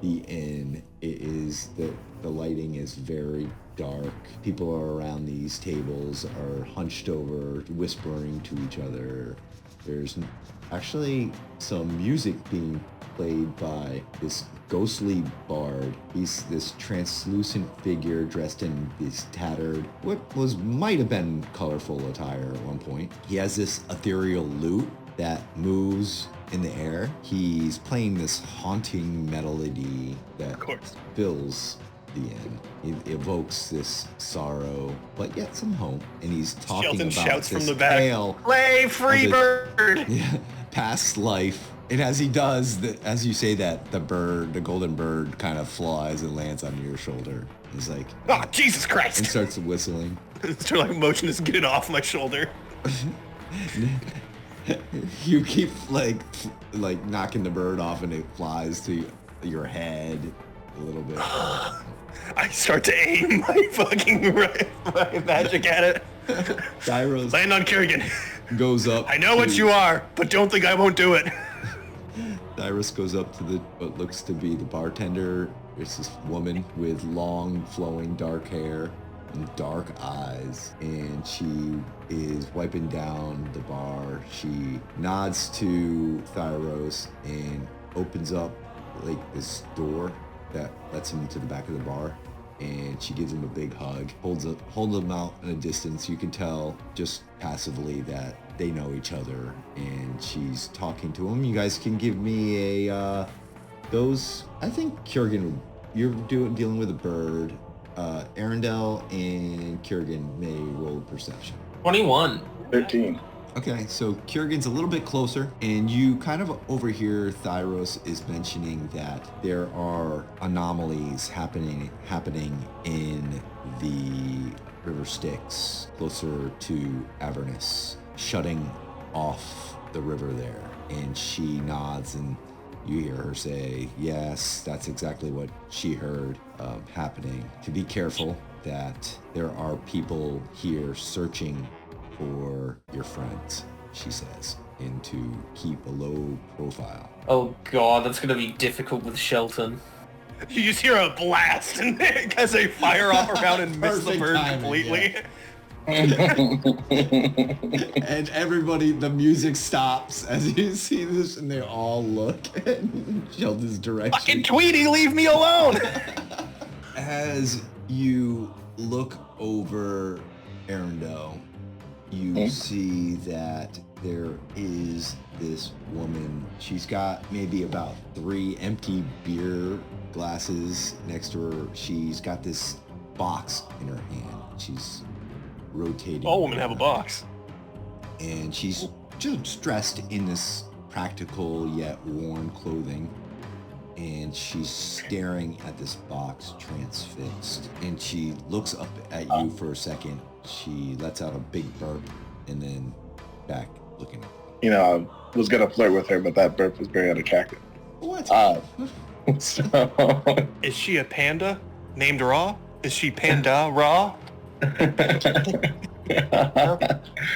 the inn, it is the lighting is very dark. People are around these tables, are hunched over, whispering to each other. There's actually some music being played by this ghostly bard. He's this translucent figure dressed in this tattered, might have been colorful attire at one point. He has this ethereal lute that moves in the air. He's playing this haunting melody that Of course. fills the inn. It evokes this sorrow, but yet some hope. And he's talking Shelton about shouts this from the back. tale Play free of bird! yeah, past life. And as he does, as you say that, the golden bird kind of flies and lands on your shoulder. He's like, Oh, Jesus and Christ! starts whistling. It's sort of like motion is get it off my shoulder. You keep like knocking the bird off, and it flies to your head a little bit. I start to aim my fucking my magic at it. Gyros Land on Kerrigan. goes up. I know what you are, but don't think I won't do it. Cyrus goes up to what looks to be the bartender. It's this woman with long, flowing dark hair and dark eyes, and she is wiping down the bar. She nods to Thyros and opens up like this door that lets him to the back of the bar, and she gives him a big hug, holds him out in a distance. You can tell just passively that they know each other, and she's talking to him. You guys can give me a I think Kiergan, you're dealing with a bird. Arundel and Kiergan may roll perception. 21. 13. Okay, so Kiergan's a little bit closer, and you kind of overhear Thyros is mentioning that there are anomalies happening in the River Styx, closer to Avernus, shutting off the river there. And she nods, and you hear her say, yes, that's exactly what she heard happening. To be careful that there are people here searching for your friends, she says, and to keep a low profile. Oh god, that's gonna be difficult with Shelton. You just hear a blast and as they fire off around and miss the Perfect bird timing, completely. yeah. And everybody, the music stops as you see this, and they all look in Sheldon's direction. Fucking Tweety, leave me alone! As you look over Arundel, you see that there is this woman. She's got maybe about 3 empty beer glasses next to her. She's got this box in her hand. She's rotating. All women have a box. And she's just dressed in this practical yet worn clothing. And she's staring at this box transfixed. And she looks up at you for a second. She lets out a big burp and then back looking at you. You know, I was gonna flirt with her, but that burp was very unattractive. What? So Is she a panda named Raw? Is she Panda Raw?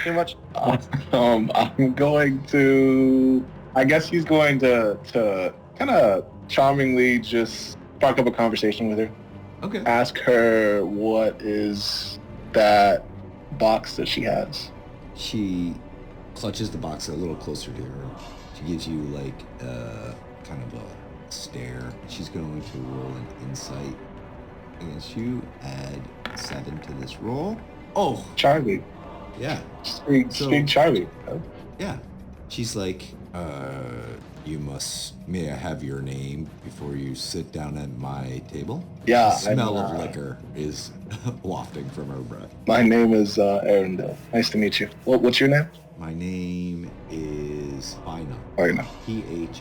Too much. I'm going to. I guess he's going to kind of charmingly just spark up a conversation with her. Okay. Ask her what is that box that she has. She clutches the box a little closer to her. She gives you like kind of a stare. She's going to roll an insight against you. Add 7 to this roll. Oh, Charlie. yeah. Speak Charlie. Yeah. She's like, may I have your name before you sit down at my table? Yeah. The smell of liquor is wafting from her breath. My name is Arundel. Nice to meet you. What's your name? My name is Fina. Fina. Phina.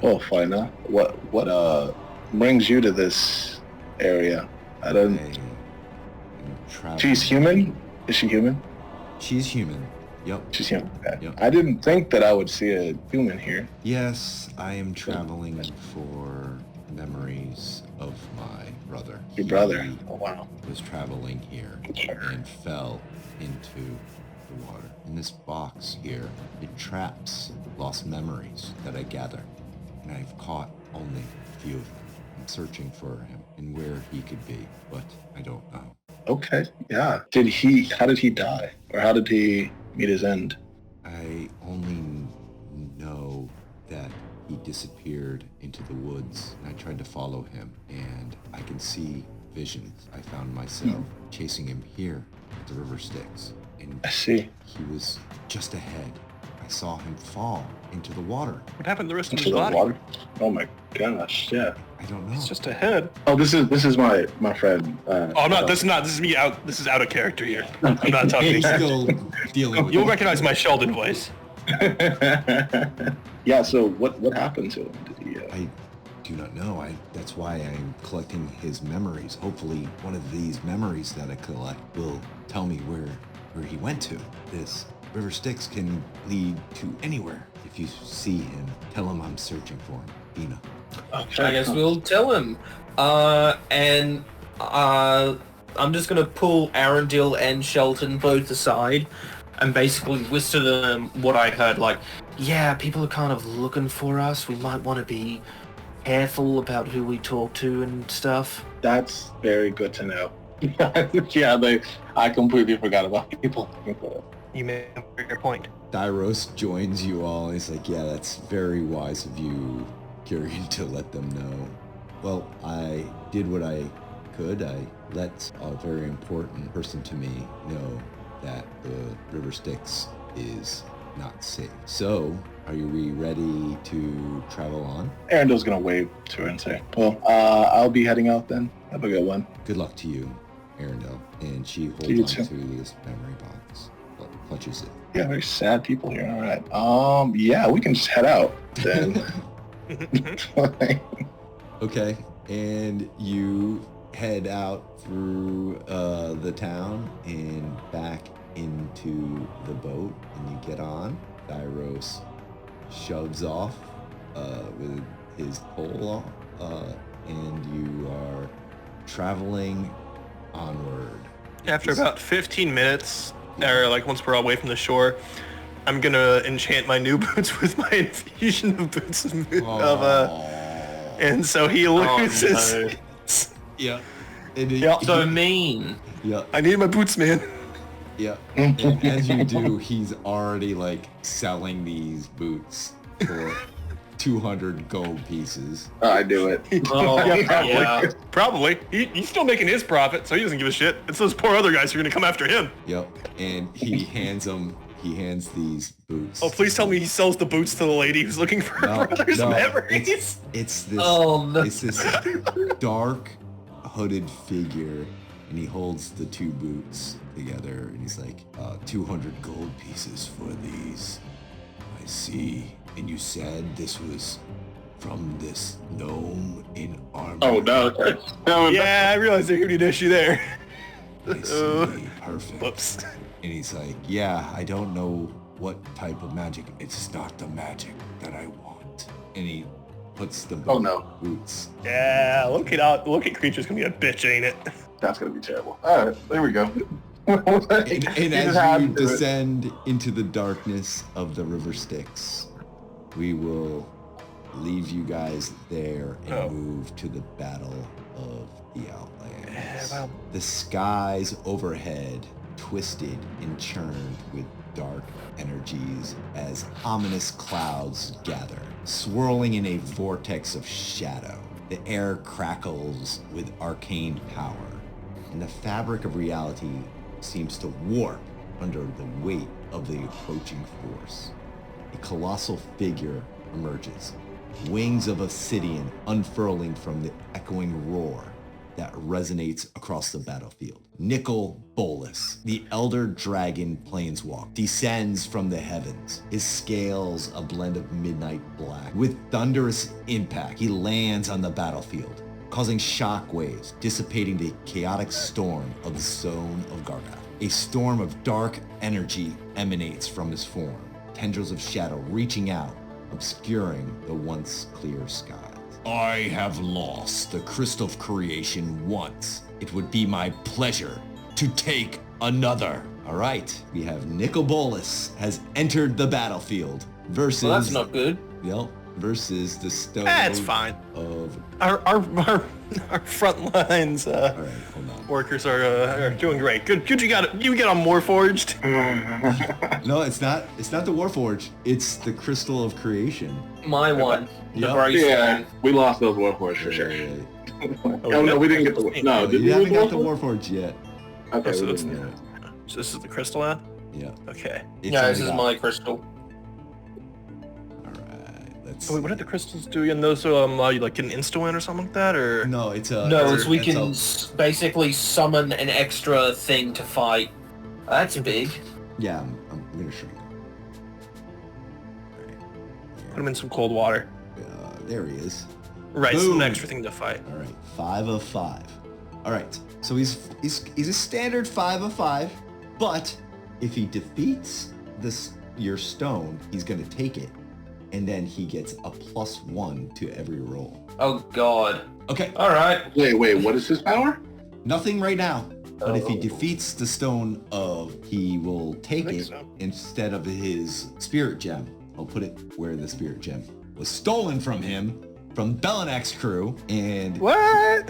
Oh, Fina. What brings you to this area? I don't. She's human? Is she human? She's human. Yep. She's human. Okay. Yep. I didn't think that I would see a human here. Yes, I am traveling for memories of my brother. Your brother? He Oh, wow. was traveling here Sure. and fell into the water. In this box here, it traps lost memories that I gather, and I've caught only a few of them. I'm searching for him and where he could be, but I don't know. Okay. Yeah. How did he die? Or how did he meet his end? I only know that he disappeared into the woods, and I tried to follow him, and I can see visions. I found myself chasing him here at the River Styx, and I see. he was just ahead. I saw him fall into the water. What happened to the rest of Into his the body? water? Oh my gosh, yeah. I don't know. It's just a head. Oh, this is my friend. Oh no, this is me out. This is out of character here. I'm not talking. He's still dealing with You'll it. recognize my Sheldon voice. Yeah, so what happened to him? Did he I do not know. That's why I'm collecting his memories. Hopefully, one of these memories that I collect will tell me where he went to. This River Styx can lead to anywhere. If you see him, tell him I'm searching for him. Bina. Okay. I guess we'll tell him. I'm just gonna pull Arundel and Shelton both aside and basically whisper them what I heard. Like, yeah, people are kind of looking for us. We might want to be careful about who we talk to and stuff. That's very good to know. Yeah, I completely forgot about people. You may have your point. Dyros joins you all, and he's like, yeah, that's very wise of you, Kyrian, to let them know. Well, I did what I could. I let a very important person to me know that the River Styx is not safe. So, are we ready to travel on? Arendel's gonna wave to her and say, well, I'll be heading out then. Have a good one. Good luck to you, Arundel. And she You holds too. on to this memory box, clutches it. Yeah, very sad people here. All right. Yeah, we can just head out then. Okay, and you head out through the town and back into the boat, and you get on. Dyros shoves off with his pole, and you are traveling onward. After about 15 minutes, or like once we're away from the shore, I'm gonna enchant my new boots with my infusion of boots and so he loses. no. Yeah. So mean. Yeah. I need my boots, man. Yeah. And as you do, he's already like selling these boots for 200 gold pieces. I do it. Oh, yeah. Probably. He's still making his profit, so he doesn't give a shit. It's those poor other guys who are gonna come after him. Yep. And he hands these boots. Oh, please tell me he sells the boots to the lady who's looking for her brother's memories. It's this. Oh, no. It's this dark, hooded figure, and he holds the two boots together, and he's like, 200 gold pieces for these. I see. And you said this was from this gnome in armor. Oh, no. No, Yeah, I realize there could be an issue there. I see. Perfect. Whoops. And he's like, yeah, I don't know what type of magic. It's not the magic that I want. And he puts the boots. Yeah, look at creature's gonna be a bitch, ain't it? That's going to be terrible. All right, there we go. And as you descend into the darkness of the River Styx, we will leave you guys there and move to the Battle of the Outlands. The skies overhead twisted and churned with dark energies as ominous clouds gather, swirling in a vortex of shadow. The air crackles with arcane power, and the fabric of reality seems to warp under the weight of the approaching force. A colossal figure emerges, wings of obsidian unfurling from the echoing roar that resonates across the battlefield. Nicol Bolas, the elder dragon planeswalk, descends from the heavens, his scales a blend of midnight black. With thunderous impact, he lands on the battlefield, causing shockwaves, dissipating the chaotic storm of the Zone of Gargath. A storm of dark energy emanates from his form, tendrils of shadow reaching out, obscuring the once clear skies. I have lost the crystal of creation once. It would be my pleasure to take another. All right, we have Nicol Bolas has entered the battlefield versus... Well, that's not good. Yep, versus the stone... That's fine. Of... Our front lines All right, hold on. workers are doing great. Good you got on Warforged. No, it's not the Warforged. It's the Crystal of Creation. My one. The Yep. Braystone. Yeah, we lost those Warforged for sure. Yeah. Oh, no, we didn't get the... No, did You we haven't lose got the Warforged? Warforged yet. Okay, So we it's- didn't. Yeah. So this is the crystal ad? Yeah. Okay. It's Yeah, only this is got- my crystal. Alright, let's... So wait, what did the crystals do again? Those allow you like get an insta win or something like that, or? No, it's a... No, it's we it's can a- basically summon an extra thing to fight. That's big. Yeah, I'm gonna show you. Put him in some cold water. There he is. Right, Boom. some extra thing to fight. All right, 5 of 5. All right, so he's a standard 5 of 5, but if he defeats your stone, he's gonna take it, and then he gets a +1 to every roll. Oh god. Okay, Alright. Wait, what is his power? nothing right now. But if he Oh. defeats the stone he will take I think it so. instead of his spirit gem. I'll put it where the spirit gem was stolen from him, from Belenak's crew, and What?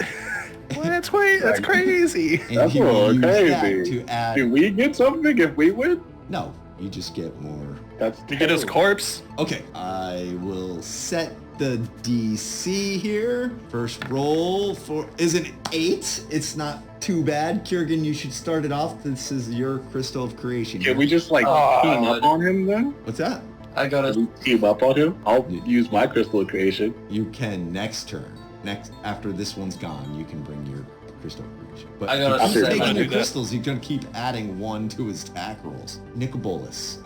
That's crazy. and That's he will a little use that crazy. to add. Do we get something if we win? No, you just get more. That's To get his terrible. corpse? Okay, I will set the DC here. First roll is an 8. It's not too bad. Kiergan, you should start it off. This is your crystal of creation. Can we just like Oh, team up on him then? What's that? I got Can it. we team up on him? I'll Yeah. use my crystal of creation. You can next turn. Next, after this one's gone, you can bring your crystal of creation. But I gotta if you keep say, I'm taking gonna your do that. crystals, you're gonna keep adding 1 to his attack rolls. Nicol Bolas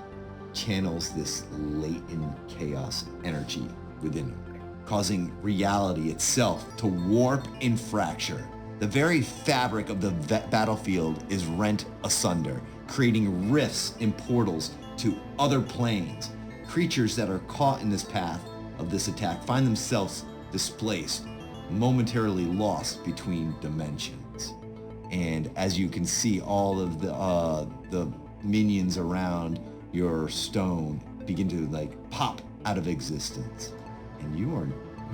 channels this latent chaos energy within him, causing reality itself to warp and fracture. The very fabric of the battlefield is rent asunder, creating rifts and portals to other planes, creatures that are caught in this path of this attack find themselves displaced, momentarily lost between dimensions. And as you can see, all of the minions around your stone begin to like pop out of existence. And you're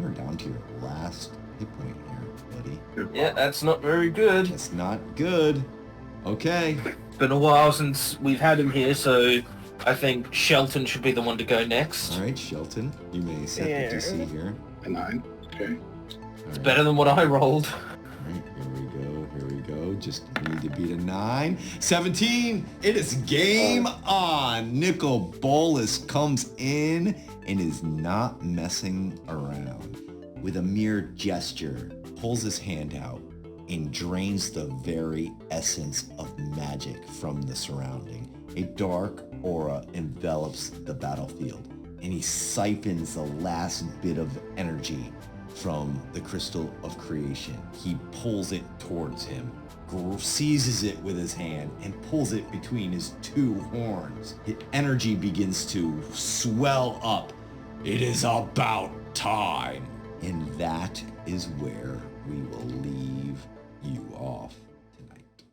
down to your last hit point here, buddy. Yeah, that's not very good. That's not good. Okay. It's been a while since we've had him here, so I think Shelton should be the one to go next. All right, Shelton, you may set the DC here. A 9. Okay. It's better than what I rolled. All right, here we go. Just need to beat a 9. 17, it is game on. Nicol Bolas comes in and is not messing around. With a mere gesture, pulls his hand out and drains the very essence of magic from the surrounding. A dark aura envelops the battlefield, and he siphons the last bit of energy from the crystal of creation. He pulls it towards him, seizes it with his hand, and pulls it between his two horns. His energy begins to swell up. It is about time. And that is where we will leave you off tonight.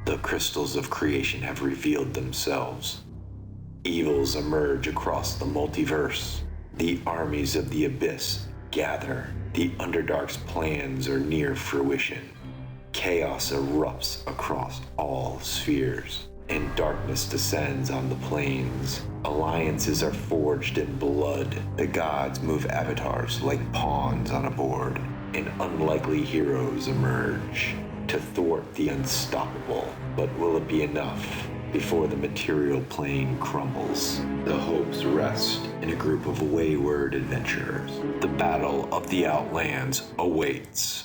The crystals of creation have revealed themselves. Evils emerge across the multiverse. The armies of the abyss gather. The Underdark's plans are near fruition. Chaos erupts across all spheres, and darkness descends on the plains. Alliances are forged in blood. The gods move avatars like pawns on a board, and unlikely heroes emerge to thwart the unstoppable. But will it be enough before the material plane crumbles? The hopes rest in a group of wayward adventurers. The battle of the Outlands awaits.